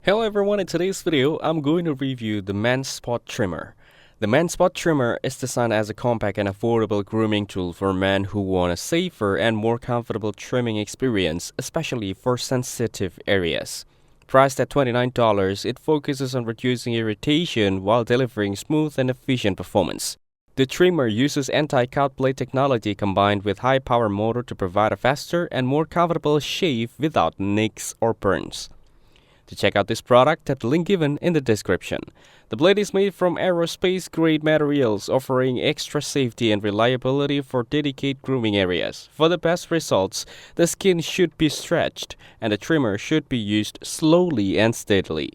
Hello everyone, in today's video, I'm going to review the Manspot Trimmer. The Manspot Trimmer is designed as a compact and affordable grooming tool for men who want a safer and more comfortable trimming experience, especially for sensitive areas. Priced at $29, it focuses on reducing irritation while delivering smooth and efficient performance. The trimmer uses anti-cut blade technology combined with high-power motor to provide a faster and more comfortable shave without nicks or burns. To check out this product, tap the link given in the description. The blade is made from aerospace-grade materials, offering extra safety and reliability for dedicated grooming areas. For the best results, the skin should be stretched, and the trimmer should be used slowly and steadily.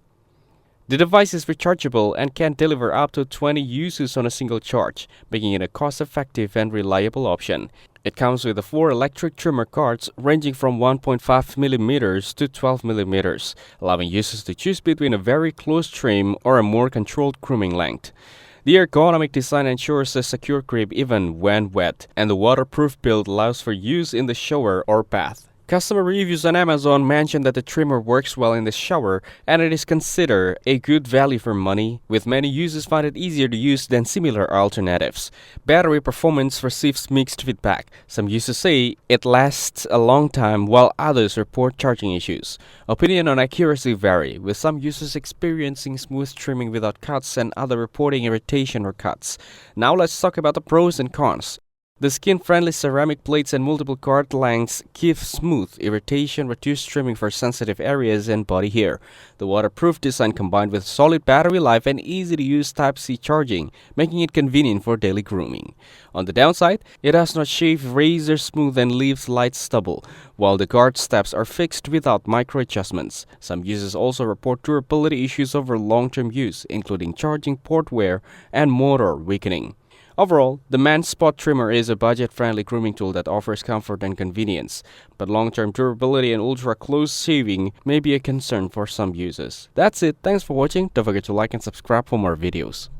The device is rechargeable and can deliver up to 20 uses on a single charge, making it a cost-effective and reliable option. It comes with 4 electric trimmer cards ranging from 1.5mm to 12mm, allowing users to choose between a very close trim or a more controlled grooming length. The ergonomic design ensures a secure grip even when wet, and the waterproof build allows for use in the shower or bath. Customer reviews on Amazon mention that the trimmer works well in the shower and it is considered a good value for money, with many users find it easier to use than similar alternatives. Battery performance receives mixed feedback. Some users say it lasts a long time while others report charging issues. Opinion on accuracy vary, with some users experiencing smooth trimming without cuts and others reporting irritation or cuts. Now let's talk about the pros and cons. The skin-friendly ceramic plates and multiple card lengths give smooth irritation, reduced trimming for sensitive areas and body hair. The waterproof design combined with solid battery life and easy-to-use Type-C charging, making it convenient for daily grooming. On the downside, it does not shave razor smooth and leaves light stubble, while the guard steps are fixed without micro-adjustments. Some users also report durability issues over long-term use, including charging port wear and motor weakening. Overall, the Manspot Trimmer is a budget-friendly grooming tool that offers comfort and convenience, but long-term durability and ultra-close shaving may be a concern for some users. That's it. Thanks for watching. Don't forget to like and subscribe for more videos.